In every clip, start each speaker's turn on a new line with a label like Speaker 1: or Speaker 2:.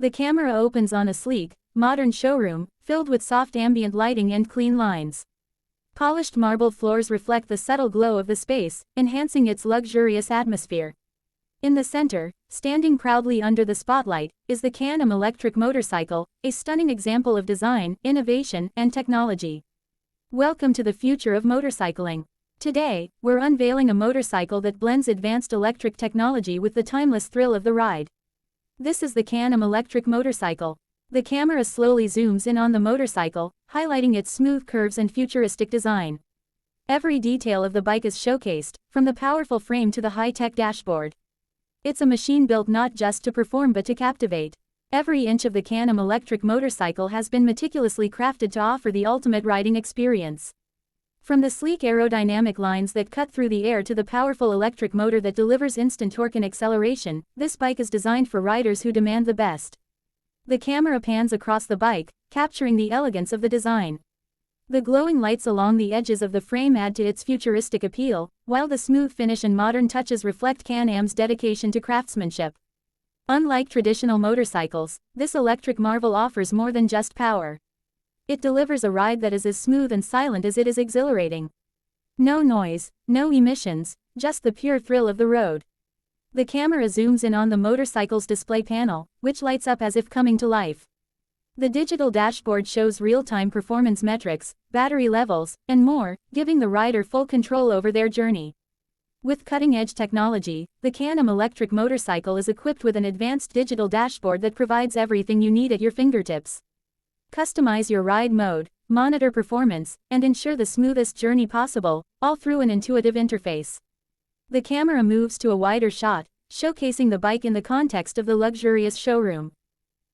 Speaker 1: The camera opens on a sleek, modern showroom, filled with soft ambient lighting and clean lines. Polished marble floors reflect the subtle glow of the space, enhancing its luxurious atmosphere. In the center, standing proudly under the spotlight, is the Can-Am electric motorcycle, a stunning example of design, innovation, and technology. Welcome to the future of motorcycling. Today, we're unveiling a motorcycle that blends advanced electric technology with the timeless thrill of the ride. This is the Can-Am electric motorcycle. The camera slowly zooms in on the motorcycle, highlighting its smooth curves and futuristic design. Every detail of the bike is showcased, from the powerful frame to the high-tech dashboard. It's a machine built not just to perform but to captivate. Every inch of the Can-Am electric motorcycle has been meticulously crafted to offer the ultimate riding experience. From the sleek aerodynamic lines that cut through the air to the powerful electric motor that delivers instant torque and acceleration, this bike is designed for riders who demand the best. The camera pans across the bike, capturing the elegance of the design. The glowing lights along the edges of the frame add to its futuristic appeal, while the smooth finish and modern touches reflect Can-Am's dedication to craftsmanship. Unlike traditional motorcycles, this electric marvel offers more than just power. It delivers a ride that is as smooth and silent as it is exhilarating. No noise, no emissions, just the pure thrill of the road. The camera zooms in on the motorcycle's display panel, which lights up as if coming to life. The digital dashboard shows real-time performance metrics, battery levels, and more, giving the rider full control over their journey. With cutting-edge technology, the Can-Am electric motorcycle is equipped with an advanced digital dashboard that provides everything you need at your fingertips. Customize your ride mode, monitor performance, and ensure the smoothest journey possible, all through an intuitive interface. The camera moves to a wider shot, showcasing the bike in the context of the luxurious showroom.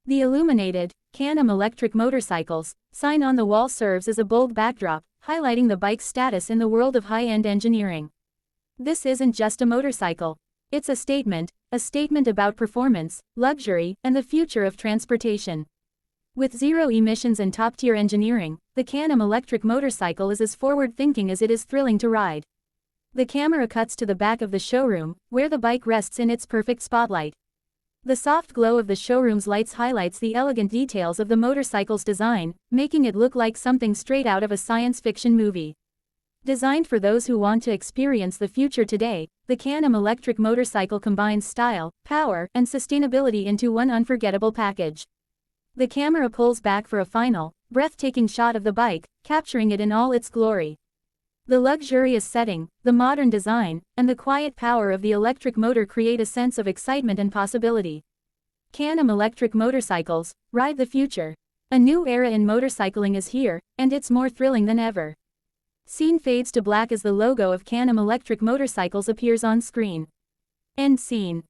Speaker 1: The illuminated, Can-Am electric motorcycles sign on the wall serves as a bold backdrop, highlighting the bike's status in the world of high-end engineering. This isn't just a motorcycle. It's a statement about performance, luxury, and the future of transportation. With zero emissions and top-tier engineering, the Can-Am electric motorcycle is as forward-thinking as it is thrilling to ride. The camera cuts to the back of the showroom, where the bike rests in its perfect spotlight. The soft glow of the showroom's lights highlights the elegant details of the motorcycle's design, making it look like something straight out of a science fiction movie. Designed for those who want to experience the future today, the Can-Am electric motorcycle combines style, power, and sustainability into one unforgettable package. The camera pulls back for a final, breathtaking shot of the bike, capturing it in all its glory. The luxurious setting, the modern design, and the quiet power of the electric motor create a sense of excitement and possibility. Can-Am electric motorcycles, ride the future. A new era in motorcycling is here, and it's more thrilling than ever. Scene fades to black as the logo of Can-Am electric motorcycles appears on screen. End scene.